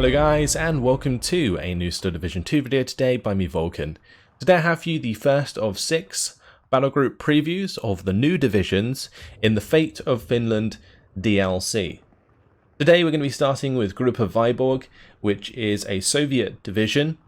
Hello guys, and welcome to a new Steel Division 2 video today by me, Vulcan. Today I have for you the first of 6 Battlegroup previews of the new divisions in the Fate of Finland DLC. Today we're going to be starting with GRUPPA Vyborg, which is a Soviet division,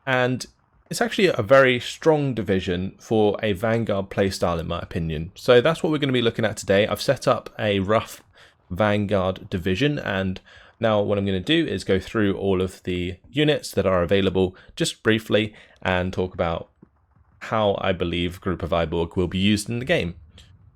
and it's actually a very strong division for a Vanguard playstyle in my opinion. So that's what we're going to be looking at today. I've set up a rough Vanguard division, and now what I'm going to do is go through all of the units that are available just briefly and talk about how I believe GRUPPA Vyborg will be used in the game.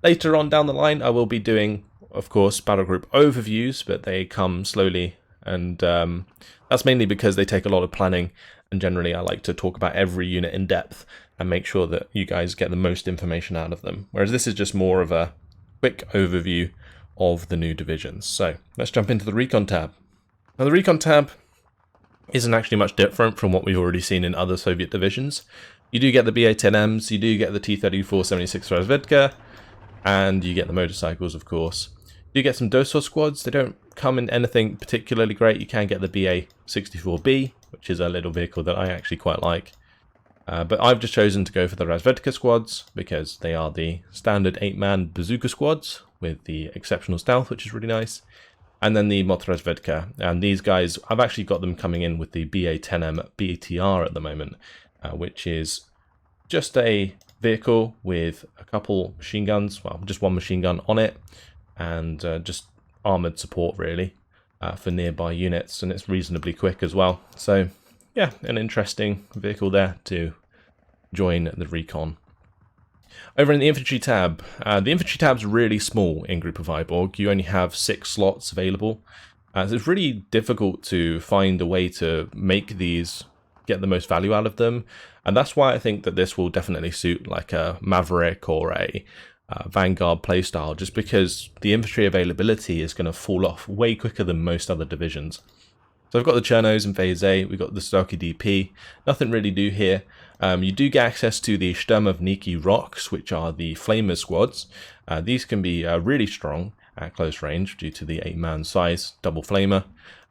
Later on down the line I will be doing, of course, Battlegroup overviews, but they come slowly, and that's mainly because they take a lot of planning, and generally I like to talk about every unit in depth and make sure that you guys get the most information out of them, whereas this is just more of a quick overview of the new divisions. So let's jump into the Recon tab. Now the Recon tab isn't actually much different from what we've already seen in other Soviet divisions. You do get the BA-10Ms, you do get the T-34-76 Razvedka, and you get the motorcycles, of course. You do get some Dosor squads. They don't come in anything particularly great. You can get the BA-64B, which is a little vehicle that I actually quite like. But I've just chosen to go for the Razvedka squads because they are the standard 8-man bazooka squads with the exceptional stealth, which is really nice. And then the Motorazvedka. And these guys, I've actually got them coming in with the BA-10M BTR at the moment, which is just a vehicle with a couple machine guns, well, just one machine gun on it, and just armoured support really for nearby units, and it's reasonably quick as well. So yeah, an interesting vehicle there to join the Recon. Over in the Infantry tab, the Infantry tab's really small in GRUPPA Vyborg. You only have 6 slots available, so it's really difficult to find a way to make these get the most value out of them, and that's why I think that this will definitely suit like a Maverick or a Vanguard playstyle, just because the infantry availability is going to fall off way quicker than most other divisions. So I've got the Chernos in Phase A, we've got the Stocky DP, nothing really new here. You do get access to the Sturmovniki Rocks, which are the Flamer squads. These can be really strong at close range due to the 8-man size, double Flamer.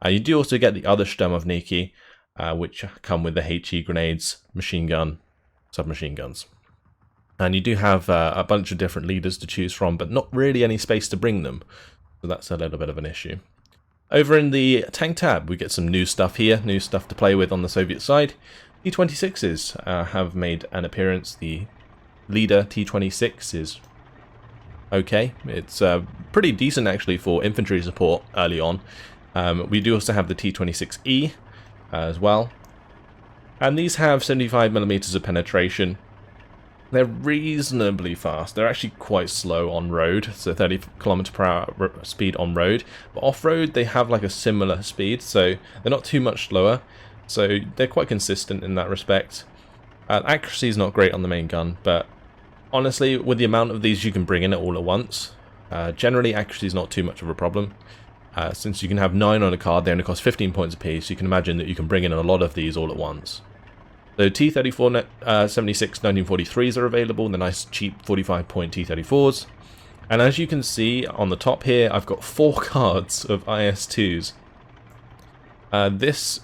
You do also get the other Sturmovniki, which come with the HE grenades, machine gun, submachine guns. And you do have a bunch of different leaders to choose from, but not really any space to bring them. So that's a little bit of an issue. Over in the tank tab, we get some new stuff here, new stuff to play with on the Soviet side. T-26s have made an appearance. The leader T-26 is okay. It's pretty decent actually for infantry support early on. We do also have the T-26E as well. And these have 75mm of penetration. They're reasonably fast. They're actually quite slow on road, so 30 km/h speed on road. But off-road, they have like a similar speed, so they're not too much slower. So they're quite consistent in that respect. Accuracy is not great on the main gun, but honestly, with the amount of these you can bring in all at once, generally accuracy is not too much of a problem. Since you can have 9 on a card, they only cost 15 points apiece. You can imagine that you can bring in a lot of these all at once. So T-34 76 1943s are available, the nice cheap 45-point T-34s. And as you can see on the top here, I've got 4 cards of IS-2s. This,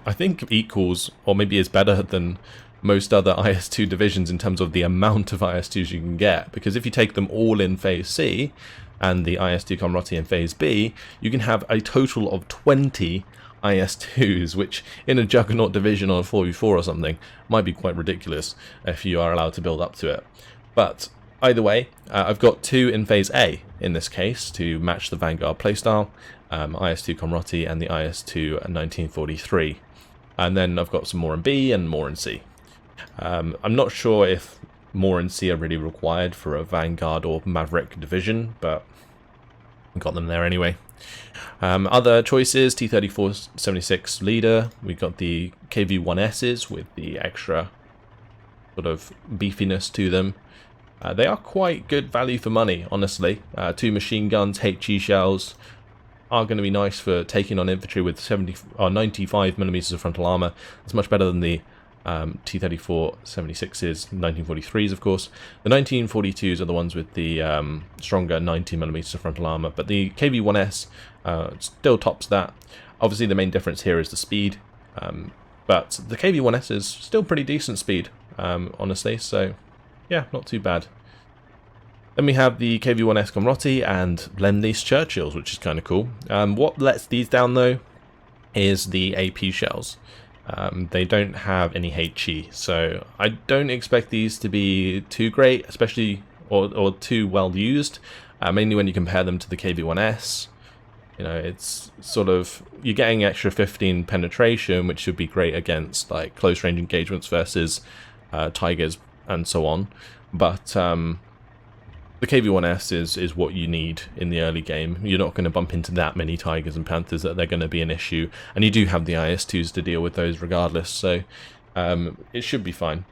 I think, equals, or maybe is better than most other IS-2 divisions in terms of the amount of IS-2s you can get. Because if you take them all in Phase C, and the IS-2 Komroti in Phase B, you can have a total of 20 IS-2s, which in a Juggernaut division on a 4v4 or something might be quite ridiculous if you are allowed to build up to it. But either way, I've got 2 in Phase A in this case to match the Vanguard playstyle, IS-2 Komroti and the IS-2 1943. And then I've got some more in B and more in C. I'm not sure if more in C are really required for a Vanguard or Maverick division, but I got them there anyway. Other choices, T-34-76 leader, we got the KV-1Ss with the extra sort of beefiness to them. They are quite good value for money, honestly. 2 machine guns, HE shells are going to be nice for taking on infantry with 95mm of frontal armor. It's much better than the T-34 76s, 1943s, of course. The 1942s are the ones with the stronger 90mm frontal armor, but the KV-1S still tops that. Obviously, the main difference here is the speed, but the KV-1S is still pretty decent speed, honestly, so yeah, not too bad. Then we have the KV-1S Comrotti and Lend-Lease Churchills, which is kind of cool. What lets these down, though, is the AP shells. They don't have any HE, so I don't expect these to be too great, especially or too well used, mainly when you compare them to the KV-1S. You know, it's sort of, you're getting extra 15 penetration, which should be great against like close range engagements versus Tigers and so on, but the KV-1S is what you need in the early game. You're not going to bump into that many Tigers and Panthers that they're going to be an issue, and you do have the IS-2s to deal with those regardless, so it should be fine.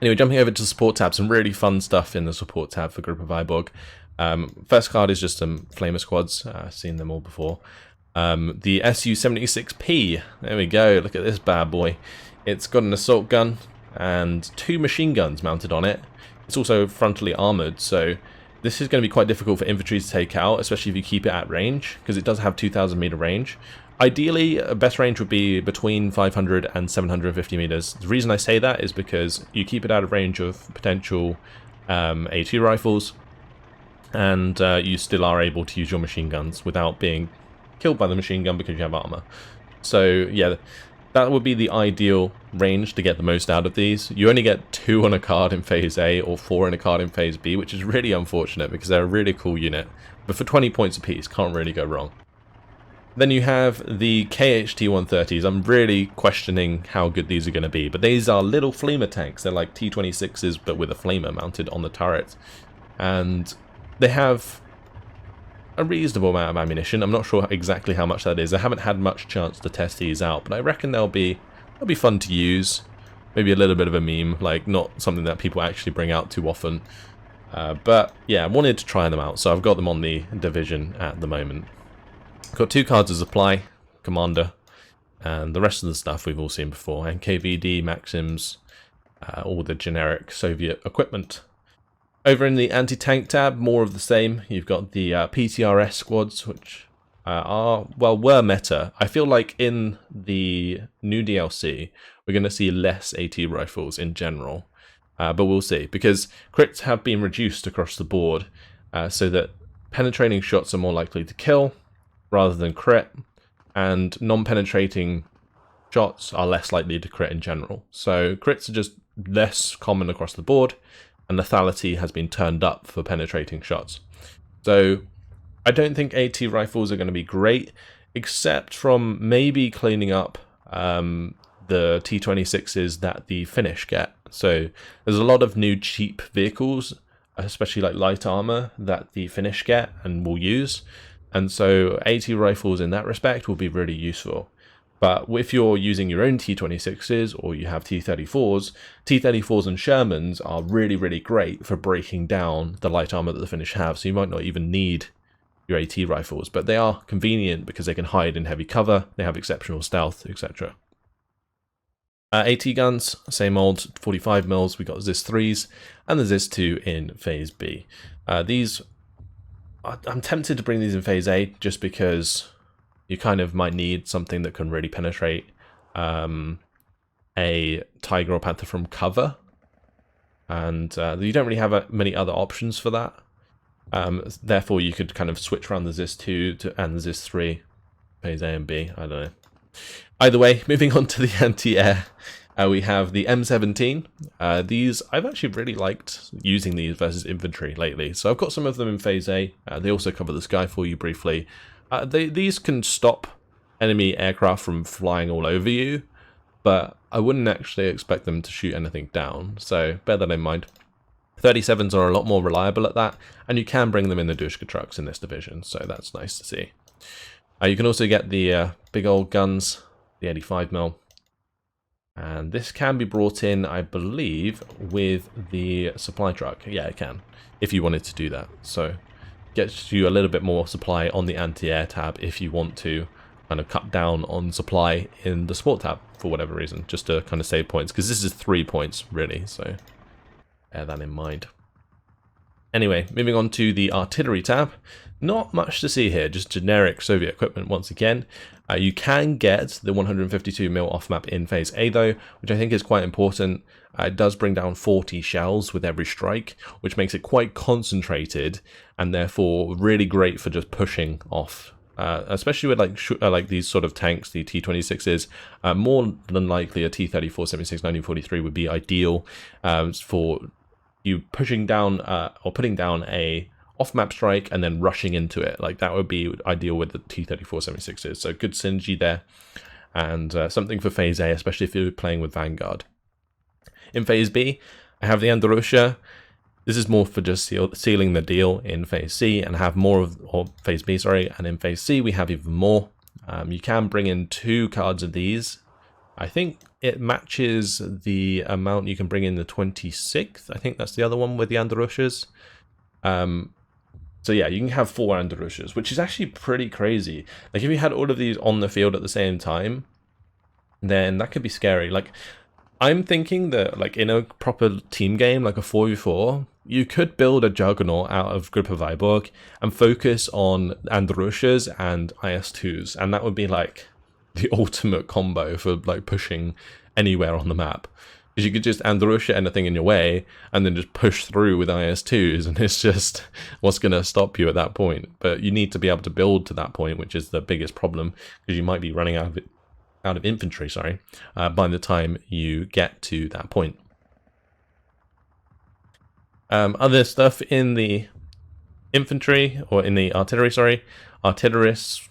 Anyway, jumping over to the support tab, some really fun stuff in the support tab for GRUPPA Vyborg. First card is just some Flamer squads, I've seen them all before. The Su-76P, there we go, look at this bad boy. It's got an assault gun and 2 machine guns mounted on it. It's also frontally armoured, so this is going to be quite difficult for infantry to take out, especially if you keep it at range, because it does have 2,000 meter range. Ideally, best range would be between 500 and 750 meters. The reason I say that is because you keep it out of range of potential AT rifles, and you still are able to use your machine guns without being killed by the machine gun because you have armor. So yeah, that would be the ideal range to get the most out of these. You only get 2 on a card in Phase A or 4 on a card in Phase B, which is really unfortunate because they're a really cool unit. But for 20 points apiece, can't really go wrong. Then you have the KHT-130s. I'm really questioning how good these are going to be, but these are little flamer tanks. They're like T-26s, but with a flamer mounted on the turret. And they have a reasonable amount of ammunition. I'm not sure exactly how much that is. I haven't had much chance to test these out, but I reckon they'll be fun to use. Maybe a little bit of a meme, like not something that people actually bring out too often. But yeah, I wanted to try them out, so I've got them on the division at the moment. Got 2 cards of supply, Commander, and the rest of the stuff we've all seen before. NKVD, Maxims, all the generic Soviet equipment. Over in the anti-tank tab, more of the same. You've got the PTRS squads, which were meta. I feel like in the new DLC, we're going to see less AT rifles in general. But we'll see, because crits have been reduced across the board, so that penetrating shots are more likely to kill rather than crit, and non-penetrating shots are less likely to crit in general. So crits are just less common across the board, and lethality has been turned up for penetrating shots. So I don't think AT rifles are going to be great, except from maybe cleaning up the T-26s that the Finnish get. So there's a lot of new cheap vehicles, especially like light armor, that the Finnish get and will use. And so AT rifles in that respect will be really useful. But if you're using your own T-26s or you have T-34s, T-34s and Shermans are really, really great for breaking down the light armor that the Finnish have. So you might not even need your AT rifles, but they are convenient because they can hide in heavy cover, they have exceptional stealth, etc. AT guns, same old 45mm, we got ZIS-3s and the ZIS-2 in Phase B. These, I'm tempted to bring these in Phase A just because you kind of might need something that can really penetrate a Tiger or Panther from cover, and you don't really have many other options for that. Therefore, you could kind of switch around the ZIS-2 and the ZIS-3, Phase A and B, I don't know. Either way, moving on to the anti-air, we have the M17. These, I've actually really liked using these versus infantry lately, so I've got some of them in Phase A. They also cover the sky for you briefly. These can stop enemy aircraft from flying all over you, but I wouldn't actually expect them to shoot anything down, so bear that in mind. 37s are a lot more reliable at that, and you can bring them in the Dushka trucks in this division, so that's nice to see. You can also get the big old guns, the 85mm, and this can be brought in, I believe, with the supply truck. Yeah, it can, if you wanted to do that. So gets you a little bit more supply on the anti-air tab if you want to, kind of cut down on supply in the support tab for whatever reason, just to kind of save points, because this is 3 points really, so bear that in mind. Anyway, moving on to the artillery tab. Not much to see here, just generic Soviet equipment once again. You can get the 152mm off-map in Phase A though, which I think is quite important. It does bring down 40 shells with every strike, which makes it quite concentrated and therefore really great for just pushing off. Especially with like these sort of tanks, the T-26s, more than likely a T-34, 76, 1943 would be ideal for you pushing down or putting down a off-map strike and then rushing into it. Like that would be ideal with the T-34 76s. So good synergy there, and something for Phase A, especially if you're playing with Vanguard. In Phase B, I have the Andorussia. This is more for just sealing the deal in Phase C and have more of, or Phase B, sorry, and in Phase C we have even more. You can bring in 2 cards of these. I think it matches the amount you can bring in the 26th. I think that's the other one with the Andarussias. So yeah, you can have 4 Andarussias, which is actually pretty crazy. Like if you had all of these on the field at the same time, then that could be scary. Like I'm thinking that like in a proper team game, like a 4v4, you could build a juggernaut out of GRUPPA Vyborg and focus on Andarussias and IS-2s, and that would be like the ultimate combo for like pushing anywhere on the map. Because you could just Andorussia anything in your way and then just push through with IS-2s, and it's just what's going to stop you at that point. But you need to be able to build to that point, which is the biggest problem, because you might be running out of infantry, sorry, by the time you get to that point. Other stuff in the infantry, or in the artillery, sorry, artillerists,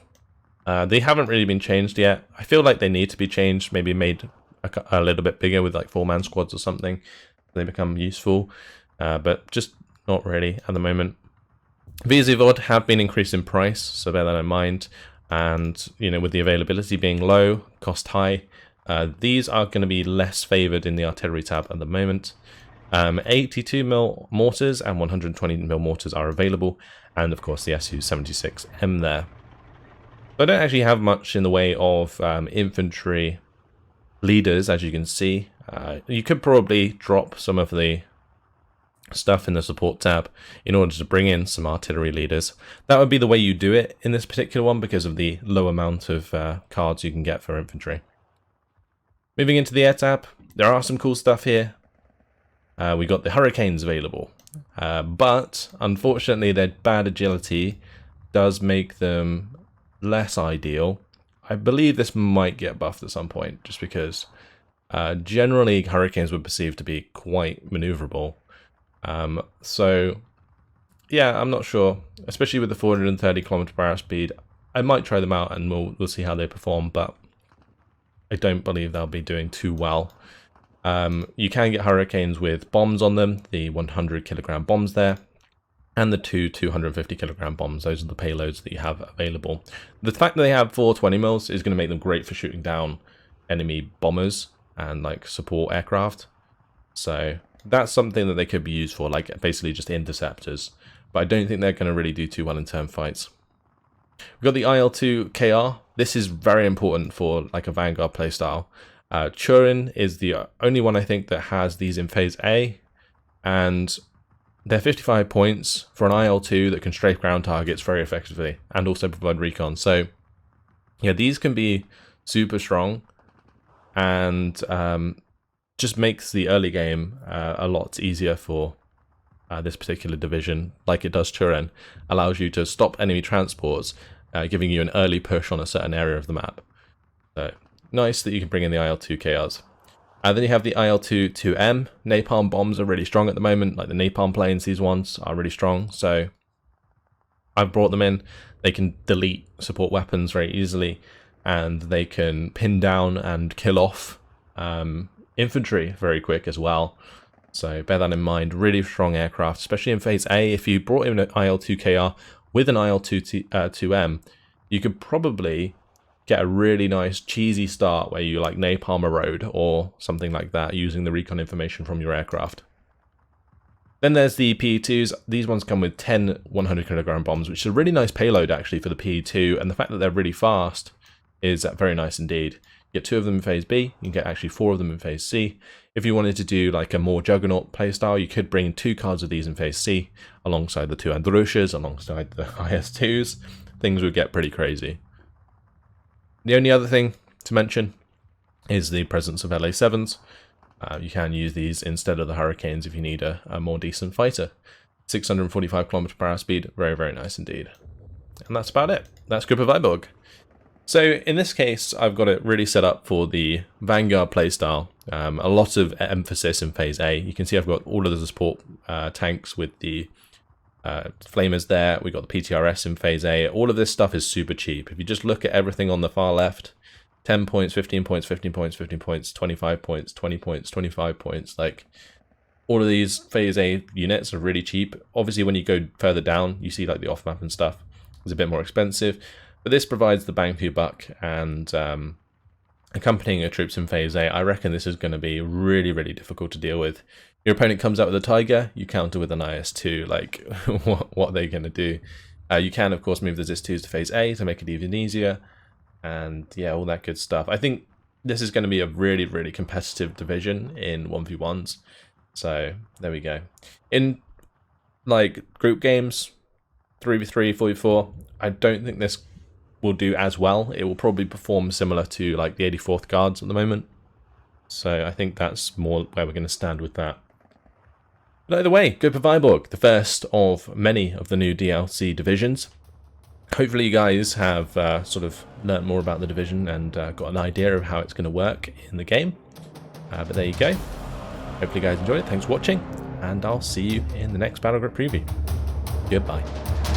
they haven't really been changed yet. I feel like they need to be changed, maybe made a little bit bigger with like 4-man squads or something. They become useful, but just not really at the moment. VulcanHDGaming have been increased in price, so bear that in mind. And you know, with the availability being low, cost high, these are going to be less favored in the artillery tab at the moment. 82mm mortars and 120mm mortars are available, and of course the Su-76M there. I don't actually have much in the way of infantry leaders, as you can see. You could probably drop some of the stuff in the support tab in order to bring in some artillery leaders. That would be the way you do it in this particular one because of the low amount of cards you can get for infantry. Moving into the air tab, there are some cool stuff here. We got the Hurricanes available, but unfortunately their bad agility does make them less ideal. I believe this might get buffed at some point, just because generally Hurricanes were perceived to be quite maneuverable. So yeah, I'm not sure, especially with the 430 km/h speed. I might try them out and we'll see how they perform, but I don't believe they'll be doing too well. You can get Hurricanes with bombs on them, the 100 kilogram bombs there, and the 250 kilogram bombs. Those are the payloads that you have available. The fact that they have 420mm is going to make them great for shooting down enemy bombers and like support aircraft. So that's something that they could be used for, like basically just interceptors. But I don't think they're going to really do too well in turn fights. We've got the IL-2KR. This is very important for like a Vanguard playstyle. Turin is the only one I think that has these in Phase A, and they're 55 points for an IL-2 that can strafe ground targets very effectively and also provide recon. So yeah, these can be super strong, and just makes the early game a lot easier for this particular division, like it does Turin. Allows you to stop enemy transports, giving you an early push on a certain area of the map. So nice that you can bring in the IL-2KRs. Then you have the IL-2-2M. Napalm bombs are really strong at the moment, like the napalm planes, these ones are really strong. So I've brought them in. They can delete support weapons very easily, and they can pin down and kill off infantry very quick as well. So bear that in mind. Really strong aircraft, especially in Phase A. If you brought in an IL-2KR with an IL-2-2M, you could probably get a really nice cheesy start where you like napalm a road or something like that using the recon information from your aircraft. Then there's the PE2s. These ones come with 10 100 kilogram bombs, which is a really nice payload actually for the PE2, and the fact that they're really fast is very nice indeed. You get 2 of them in phase B, you can get actually 4 of them in phase C. If you wanted to do like a more juggernaut playstyle, you could bring 2 cards of these in phase C alongside the 2 Androshas, alongside the IS-2s. Things would get pretty crazy. The only other thing to mention is the presence of LA-7s. You can use these instead of the Hurricanes if you need a more decent fighter. 645 km/h speed, very, very nice indeed. And that's about it. That's GRUPPA Vyborg. So in this case, I've got it really set up for the Vanguard playstyle. A lot of emphasis in phase A. You can see I've got all of the support tanks with the flamers there. We've got the PTRS in phase A. All of this stuff is super cheap. If you just look at everything on the far left, 10 points, 15 points, 15 points, 15 points, 25 points, 20 points, 25 points. Like, all of these phase A units are really cheap. Obviously, when you go further down, you see like the off-map and stuff is a bit more expensive. But this provides the bang for your buck, and accompanying your troops in phase A, I reckon this is going to be really, really difficult to deal with. Your opponent comes out with a Tiger, you counter with an IS-2. Like, what are they going to do? You can, of course, move the IS-2s to phase A to make it even easier. And yeah, all that good stuff. I think this is going to be a really, really competitive division in 1v1s. So there we go. In like group games, 3v3, 4v4, I don't think this will do as well. It will probably perform similar to like the 84th Guards at the moment. So I think that's more where we're going to stand with that. But either way, GRUPPA Vyborg, the first of many of the new DLC divisions. Hopefully you guys have sort of learnt more about the division and got an idea of how it's going to work in the game. But there you go. Hopefully you guys enjoyed it. Thanks for watching, and I'll see you in the next Battlegroup preview. Goodbye.